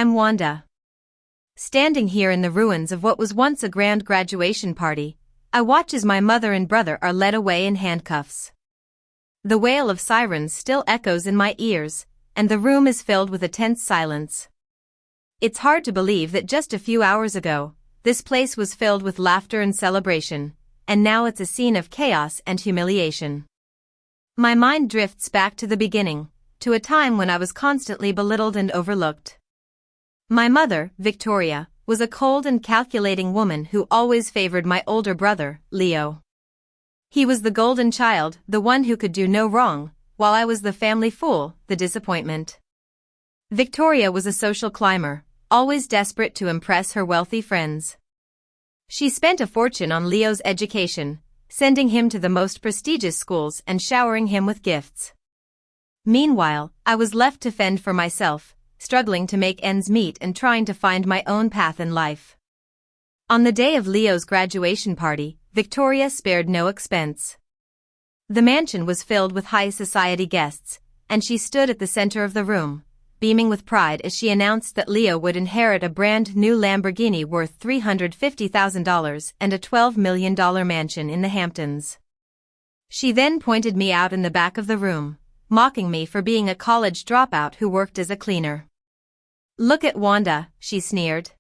I'm Wanda. Standing here in the ruins of what was once a grand graduation party, I watch as my mother and brother are led away in handcuffs. The wail of sirens still echoes in my ears, and the room is filled with a tense silence. It's hard to believe that just a few hours ago, this place was filled with laughter and celebration, and now it's a scene of chaos and humiliation. My mind drifts back to the beginning, to a time when I was constantly belittled and overlooked. My mother, Victoria, was a cold and calculating woman who always favored my older brother, Leo. He was the golden child, the one who could do no wrong, while I was the family fool, the disappointment. Victoria was a social climber, always desperate to impress her wealthy friends. She spent a fortune on Leo's education, sending him to the most prestigious schools and showering him with gifts. Meanwhile, I was left to fend for myself, struggling to make ends meet and trying to find my own path in life. On the day of Leo's graduation party, Victoria spared no expense. The mansion was filled with high society guests, and she stood at the center of the room, beaming with pride as she announced that Leo would inherit a brand new Lamborghini worth $350,000 and a $12 million mansion in the Hamptons. She then pointed me out in the back of the room, mocking me for being a college dropout who worked as a cleaner. "Look at Wanda," she sneered.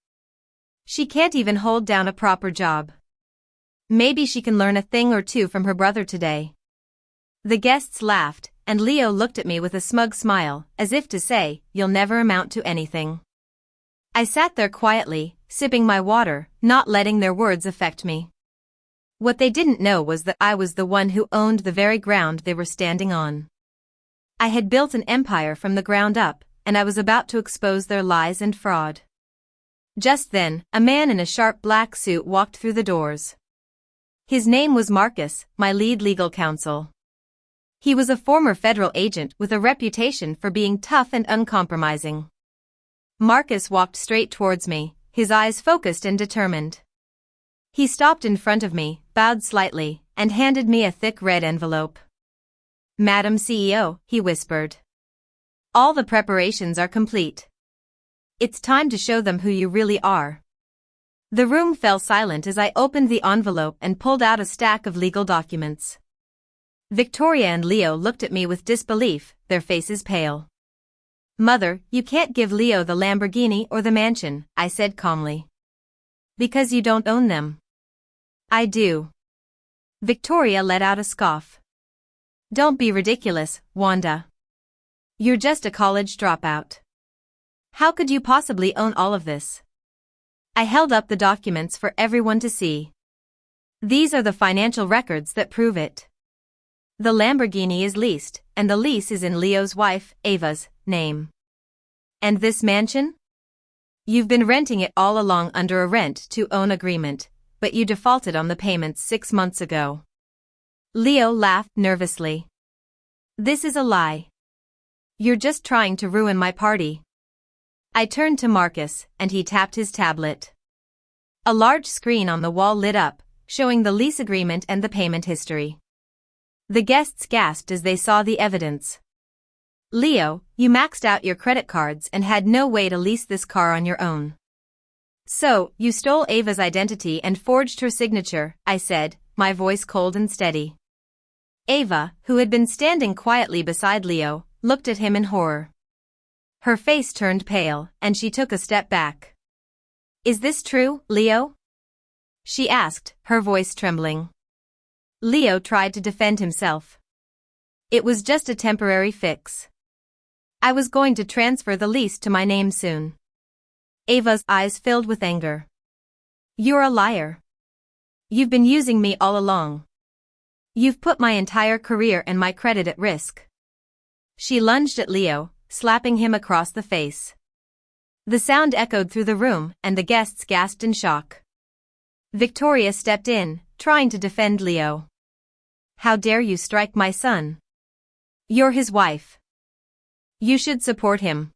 "She can't even hold down a proper job. Maybe she can learn a thing or two from her brother today." The guests laughed, and Leo looked at me with a smug smile, as if to say, "You'll never amount to anything." I sat there quietly, sipping my water, not letting their words affect me. What they didn't know was that I was the one who owned the very ground they were standing on. I had built an empire from the ground up, and I was about to expose their lies and fraud. Just then, a man in a sharp black suit walked through the doors. His name was Marcus, my lead legal counsel. He was a former federal agent with a reputation for being tough and uncompromising. Marcus walked straight towards me, his eyes focused and determined. He stopped in front of me, bowed slightly, and handed me a thick red envelope. "Madam CEO," he whispered. "All the preparations are complete. It's time to show them who you really are." The room fell silent as I opened the envelope and pulled out a stack of legal documents. Victoria and Leo looked at me with disbelief, their faces pale. "Mother, you can't give Leo the Lamborghini or the mansion," I said calmly. "Because you don't own them." "I do." Victoria let out a scoff. "Don't be ridiculous, Wanda. You're just a college dropout. How could you possibly own all of this?" I held up the documents for everyone to see. "These are the financial records that prove it. The Lamborghini is leased, and the lease is in Leo's wife, Ava's, name. And this mansion? You've been renting it all along under a rent-to-own agreement, but you defaulted on the payments 6 months ago." Leo laughed nervously. "This is a lie. You're just trying to ruin my party." I turned to Marcus, and he tapped his tablet. A large screen on the wall lit up, showing the lease agreement and the payment history. The guests gasped as they saw the evidence. "Leo, you maxed out your credit cards and had no way to lease this car on your own. So, you stole Ava's identity and forged her signature," I said, my voice cold and steady. Ava, who had been standing quietly beside Leo, looked at him in horror. Her face turned pale, and she took a step back. "Is this true, Leo?" she asked, her voice trembling. Leo tried to defend himself. "It was just a temporary fix. I was going to transfer the lease to my name soon." Ava's eyes filled with anger. "You're a liar. You've been using me all along. You've put my entire career and my credit at risk." She lunged at Leo, slapping him across the face. The sound echoed through the room, and the guests gasped in shock. Victoria stepped in, trying to defend Leo. "How dare you strike my son? You're his wife. You should support him."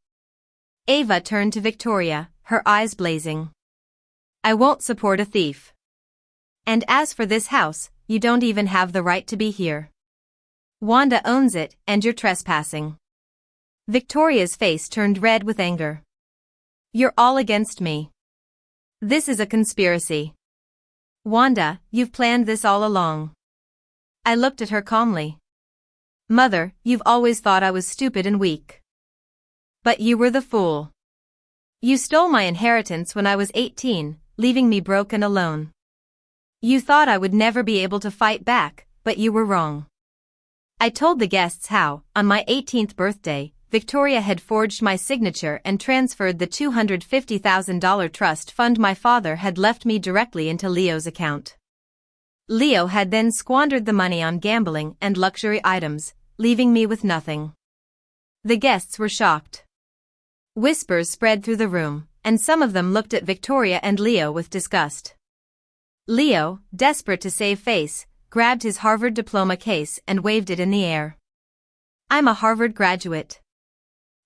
Ava turned to Victoria, her eyes blazing. "I won't support a thief. And as for this house, you don't even have the right to be here. Wanda owns it, and you're trespassing." Victoria's face turned red with anger. You're all against me. This is a conspiracy. Wanda, you've planned this all along. I looked at her calmly. Mother, you've always thought I was stupid and weak. But you were the fool. You stole my inheritance when I was 18, leaving me broke and alone. You thought I would never be able to fight back, but you were wrong. I told the guests how, on my 18th birthday, Victoria had forged my signature and transferred the $250,000 trust fund my father had left me directly into Leo's account. Leo had then squandered the money on gambling and luxury items, leaving me with nothing. The guests were shocked. Whispers spread through the room, and some of them looked at Victoria and Leo with disgust. Leo, desperate to save face, grabbed his Harvard diploma case and waved it in the air. I'm a Harvard graduate.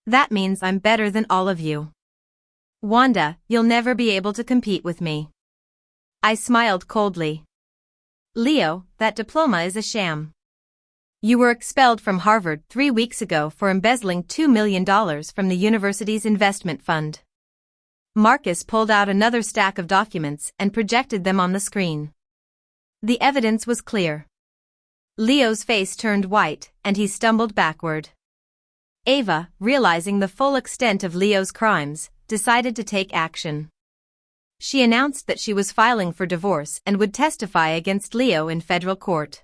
That means I'm better than all of you. Wanda, you'll never be able to compete with me. I smiled coldly. Leo, that diploma is a sham. You were expelled from Harvard 3 weeks ago for embezzling $2 million from the university's investment fund. Marcus pulled out another stack of documents and projected them on the screen. The evidence was clear. Leo's face turned white, and he stumbled backward. Ava, realizing the full extent of Leo's crimes, decided to take action. She announced that she was filing for divorce and would testify against Leo in federal court.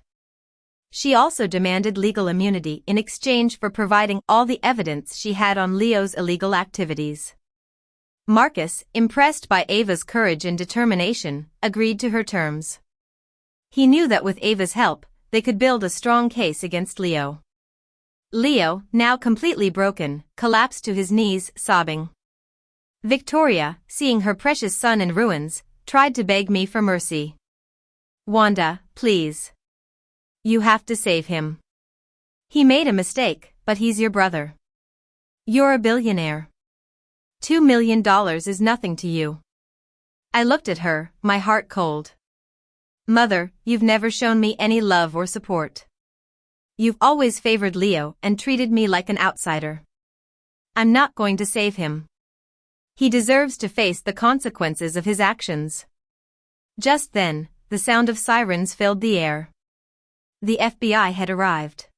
She also demanded legal immunity in exchange for providing all the evidence she had on Leo's illegal activities. Marcus, impressed by Ava's courage and determination, agreed to her terms. He knew that with Ava's help, they could build a strong case against Leo. Leo, now completely broken, collapsed to his knees, sobbing. Victoria, seeing her precious son in ruins, tried to beg me for mercy. Wanda, please. You have to save him. He made a mistake, but he's your brother. You're a billionaire. $2 million is nothing to you. I looked at her, my heart cold. Mother, you've never shown me any love or support. You've always favored Leo and treated me like an outsider. I'm not going to save him. He deserves to face the consequences of his actions. Just then, the sound of sirens filled the air. The FBI had arrived.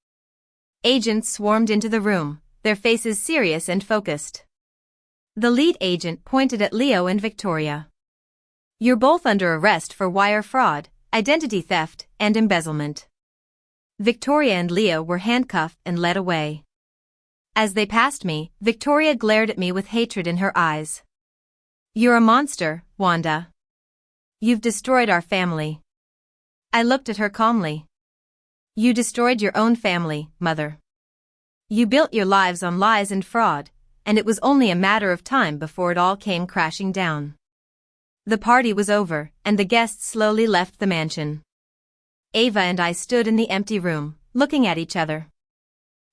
Agents swarmed into the room, their faces serious and focused. The lead agent pointed at Leo and Victoria. You're both under arrest for wire fraud, identity theft, and embezzlement. Victoria and Leo were handcuffed and led away. As they passed me, Victoria glared at me with hatred in her eyes. You're a monster, Wanda. You've destroyed our family. I looked at her calmly. You destroyed your own family, Mother. You built your lives on lies and fraud, and it was only a matter of time before it all came crashing down. The party was over, and the guests slowly left the mansion. Ava and I stood in the empty room, looking at each other.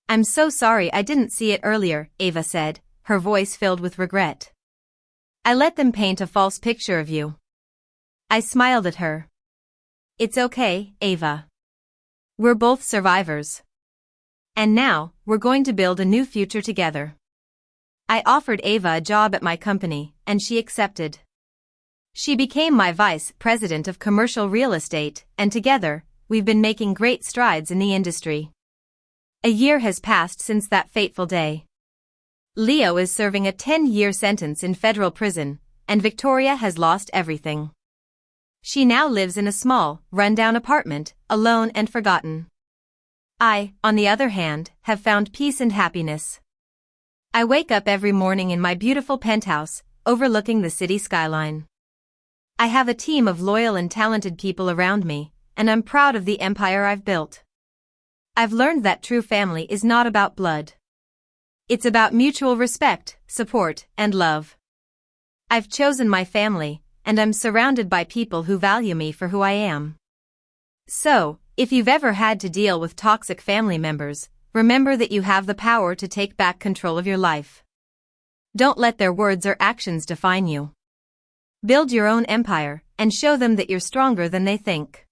I'm so sorry I didn't see it earlier, Ava said, her voice filled with regret. I let them paint a false picture of you. I smiled at her. It's okay, Ava. We're both survivors. And now, we're going to build a new future together. I offered Ava a job at my company, and she accepted. She became my vice president of commercial real estate, and together, we've been making great strides in the industry. A year has passed since that fateful day. Leo is serving a 10-year sentence in federal prison, and Victoria has lost everything. She now lives in a small, run-down apartment, alone and forgotten. I, on the other hand, have found peace and happiness. I wake up every morning in my beautiful penthouse, overlooking the city skyline. I have a team of loyal and talented people around me, and I'm proud of the empire I've built. I've learned that true family is not about blood. It's about mutual respect, support, and love. I've chosen my family, and I'm surrounded by people who value me for who I am. So, if you've ever had to deal with toxic family members, remember that you have the power to take back control of your life. Don't let their words or actions define you. Build your own empire, and show them that you're stronger than they think.